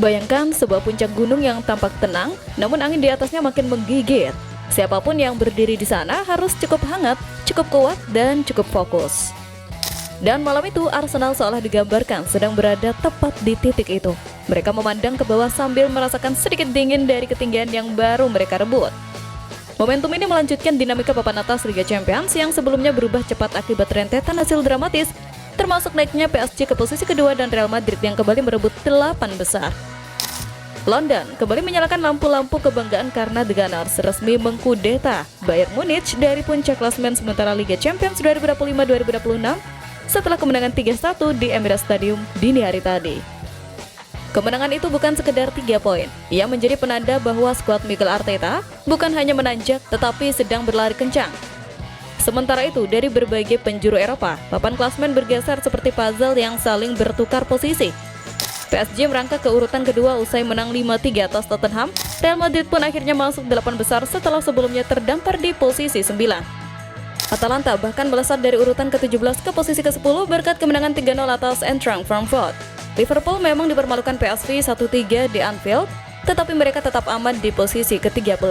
Bayangkan sebuah puncak gunung yang tampak tenang, namun angin di atasnya makin menggigit. Siapapun yang berdiri di sana harus cukup hangat, cukup kuat, dan cukup fokus. Dan malam itu Arsenal seolah digambarkan sedang berada tepat di titik itu. Mereka memandang ke bawah sambil merasakan sedikit dingin dari ketinggian yang baru mereka rebut. Momentum ini melanjutkan dinamika papan atas Liga Champions yang sebelumnya berubah cepat akibat rentetan hasil dramatis, termasuk naiknya PSG ke posisi kedua dan Real Madrid yang kembali merebut 8 besar. London kembali menyalakan lampu-lampu kebanggaan karena The Gunners resmi mengkudeta Bayern Munich dari puncak klasemen sementara Liga Champions 2025-2026 setelah kemenangan 3-1 di Emirates Stadium dini hari tadi. Kemenangan itu bukan sekedar 3 poin, ia menjadi penanda bahwa skuad Mikel Arteta bukan hanya menanjak tetapi sedang berlari kencang. Sementara itu, dari berbagai penjuru Eropa, papan klasemen bergeser seperti puzzle yang saling bertukar posisi. PSG merangkak ke urutan kedua usai menang 5-3 atas Tottenham. Real Madrid pun akhirnya masuk 8 besar setelah sebelumnya terdampar di posisi 9. Atalanta bahkan melesat dari urutan ke-17 ke posisi ke-10 berkat kemenangan 3-0 atas Eintracht Frankfurt. Liverpool memang dipermalukan PSV 1-3 di Anfield, tetapi mereka tetap aman di posisi ke-13.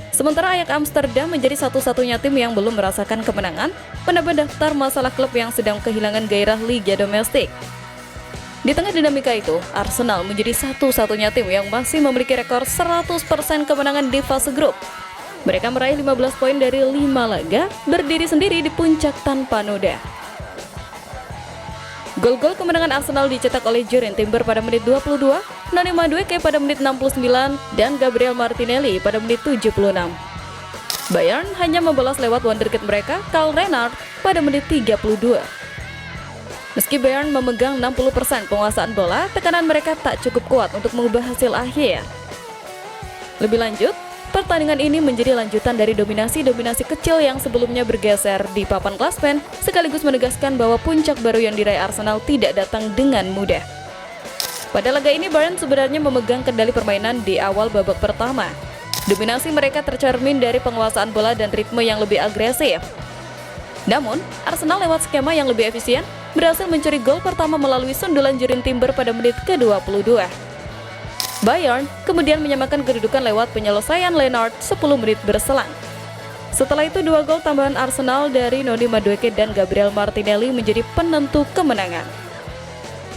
Sementara Ajax Amsterdam menjadi satu-satunya tim yang belum merasakan kemenangan, menambah daftar masalah klub yang sedang kehilangan gairah liga domestik. Di tengah dinamika itu, Arsenal menjadi satu-satunya tim yang masih memiliki rekor 100% kemenangan di fase grup. Mereka meraih 15 poin dari 5 laga, berdiri sendiri di puncak tanpa noda. Gol-gol kemenangan Arsenal dicetak oleh Jurrien Timber pada menit 22, Noni Madueke pada menit 69, dan Gabriel Martinelli pada menit 76. Bayern hanya membalas lewat wonderkid mereka, Karl Renard, pada menit 32. Meski Bayern memegang 60% penguasaan bola, tekanan mereka tak cukup kuat untuk mengubah hasil akhir. Lebih lanjut, pertandingan ini menjadi lanjutan dari dominasi-dominasi kecil yang sebelumnya bergeser di papan klasemen, sekaligus menegaskan bahwa puncak baru yang diraih Arsenal tidak datang dengan mudah. Pada laga ini, Bayern sebenarnya memegang kendali permainan di awal babak pertama. Dominasi mereka tercermin dari penguasaan bola dan ritme yang lebih agresif. Namun, Arsenal lewat skema yang lebih efisien, berhasil mencuri gol pertama melalui sundulan Jurrien Timber pada menit ke-22. Bayern kemudian menyamakan kedudukan lewat penyelesaian Lennart 10 menit berselang. Setelah itu 2 gol tambahan Arsenal dari Noni Madueke dan Gabriel Martinelli menjadi penentu kemenangan.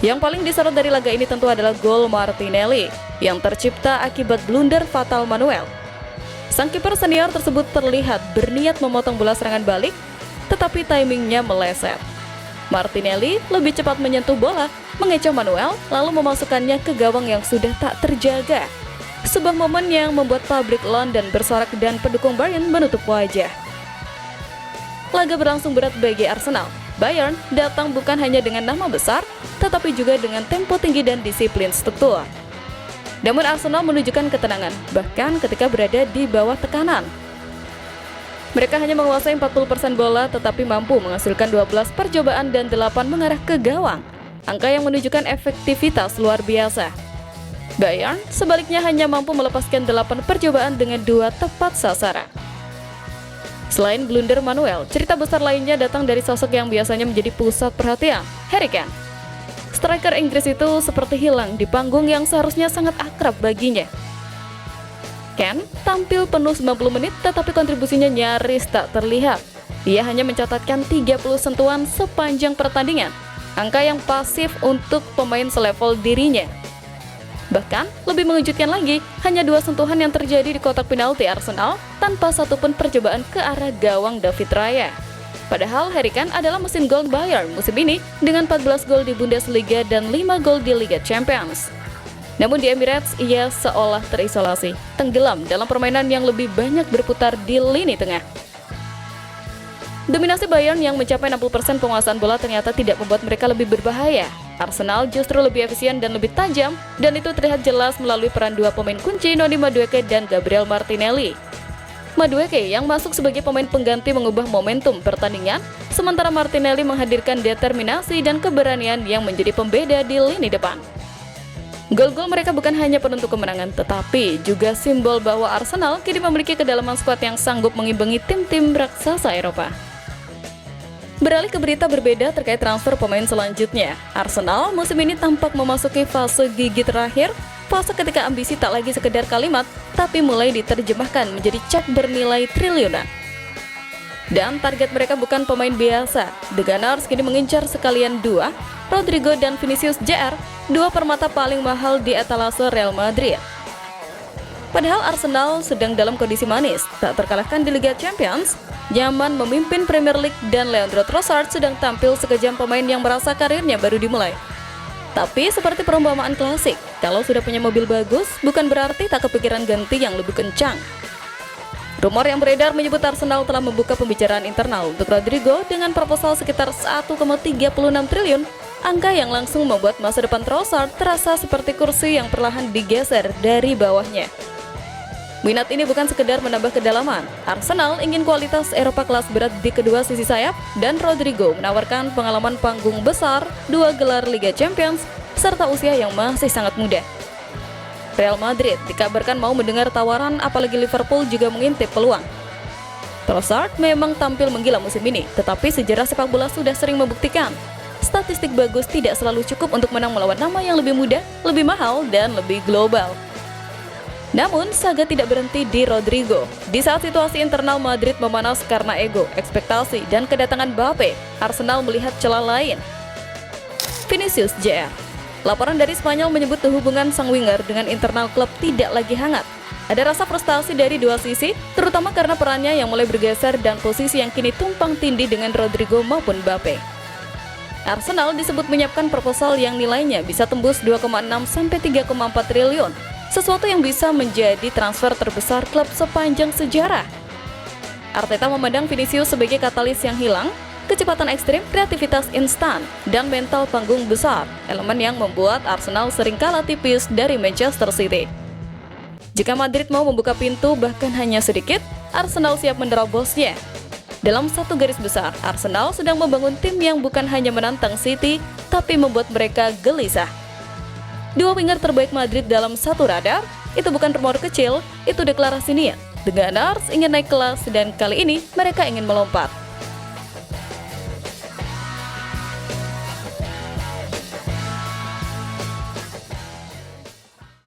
Yang paling disorot dari laga ini tentu adalah gol Martinelli yang tercipta akibat blunder fatal Manuel. Sang kiper senior tersebut terlihat berniat memotong bola serangan balik, tetapi timingnya meleset. Martinelli lebih cepat menyentuh bola, mengecoh Manuel, lalu memasukkannya ke gawang yang sudah tak terjaga. Sebuah momen yang membuat pabrik London bersorak dan pendukung Bayern menutup wajah. Laga berlangsung berat bagi Arsenal. Bayern datang bukan hanya dengan nama besar, tetapi juga dengan tempo tinggi dan disiplin struktur. Namun Arsenal menunjukkan ketenangan, bahkan ketika berada di bawah tekanan. Mereka hanya menguasai 40% bola tetapi mampu menghasilkan 12 percobaan dan 8 mengarah ke gawang. Angka yang menunjukkan efektivitas luar biasa. Bayern sebaliknya hanya mampu melepaskan 8 percobaan dengan 2 tepat sasaran. Selain blunder Manuel, cerita besar lainnya datang dari sosok yang biasanya menjadi pusat perhatian, Harry Kane. Striker Inggris itu seperti hilang di panggung yang seharusnya sangat akrab baginya. Kane tampil penuh 90 menit tetapi kontribusinya nyaris tak terlihat. Ia hanya mencatatkan 30 sentuhan sepanjang pertandingan, angka yang pasif untuk pemain selevel dirinya. Bahkan, lebih mengejutkan lagi, hanya 2 sentuhan yang terjadi di kotak penalti Arsenal tanpa satupun percobaan ke arah gawang David Raya. Padahal Harry Kane adalah mesin gol Bayern musim ini dengan 14 gol di Bundesliga dan 5 gol di Liga Champions. Namun di Emirates, ia seolah terisolasi, tenggelam dalam permainan yang lebih banyak berputar di lini tengah. Dominasi Bayern yang mencapai 60% penguasaan bola ternyata tidak membuat mereka lebih berbahaya. Arsenal justru lebih efisien dan lebih tajam, dan itu terlihat jelas melalui peran 2 pemain kunci Noni Madueke dan Gabriel Martinelli. Madueke yang masuk sebagai pemain pengganti mengubah momentum pertandingan, sementara Martinelli menghadirkan determinasi dan keberanian yang menjadi pembeda di lini depan. Gol-gol mereka bukan hanya penentu kemenangan, tetapi juga simbol bahwa Arsenal kini memiliki kedalaman skuad yang sanggup mengimbangi tim-tim raksasa Eropa. Beralih ke berita berbeda terkait transfer pemain selanjutnya. Arsenal musim ini tampak memasuki fase gigi terakhir, fase ketika ambisi tak lagi sekedar kalimat, tapi mulai diterjemahkan menjadi cek bernilai triliunan. Dan target mereka bukan pemain biasa. The Gunners kini mengincar sekalian dua, Rodrigo dan Vinicius Jr., dua permata paling mahal di etalase Real Madrid. Padahal Arsenal sedang dalam kondisi manis, tak terkalahkan di Liga Champions, nyaman memimpin Premier League, dan Leandro Trossard sedang tampil sekejam pemain yang merasa karirnya baru dimulai. Tapi seperti perumpamaan klasik, kalau sudah punya mobil bagus, bukan berarti tak kepikiran ganti yang lebih kencang. Rumor yang beredar menyebut Arsenal telah membuka pembicaraan internal untuk Rodrigo dengan proposal sekitar 1,36 triliun, angka yang langsung membuat masa depan Trossard terasa seperti kursi yang perlahan digeser dari bawahnya. Minat ini bukan sekedar menambah kedalaman. Arsenal ingin kualitas Eropa kelas berat di kedua sisi sayap, dan Rodrigo menawarkan pengalaman panggung besar, 2 gelar Liga Champions, serta usia yang masih sangat muda. Real Madrid dikabarkan mau mendengar tawaran, apalagi Liverpool juga mengintip peluang. Trossard memang tampil menggila musim ini, tetapi sejarah sepak bola sudah sering membuktikan statistik bagus tidak selalu cukup untuk menang melawan nama yang lebih muda, lebih mahal, dan lebih global. Namun, saga tidak berhenti di Rodrigo. Di saat situasi internal Madrid memanas karena ego, ekspektasi, dan kedatangan Mbappe, Arsenal melihat celah lain. Vinicius Jr. Laporan dari Spanyol menyebut hubungan sang winger dengan internal klub tidak lagi hangat. Ada rasa frustasi dari dua sisi, terutama karena perannya yang mulai bergeser dan posisi yang kini tumpang tindih dengan Rodrigo maupun Mbappe. Arsenal disebut menyiapkan proposal yang nilainya bisa tembus 2,6 sampai 3,4 triliun. Sesuatu yang bisa menjadi transfer terbesar klub sepanjang sejarah. Arteta memandang Vinicius sebagai katalis yang hilang, kecepatan ekstrim, kreativitas instan, dan mental panggung besar, elemen yang membuat Arsenal sering kalah tipis dari Manchester City. Jika Madrid mau membuka pintu bahkan hanya sedikit, Arsenal siap menerobosnya. Dalam satu garis besar, Arsenal sedang membangun tim yang bukan hanya menantang City, tapi membuat mereka gelisah. Dua winger terbaik Madrid dalam satu radar, itu bukan rumor kecil, itu deklarasi niat. The Gunners ingin naik kelas dan kali ini mereka ingin melompat.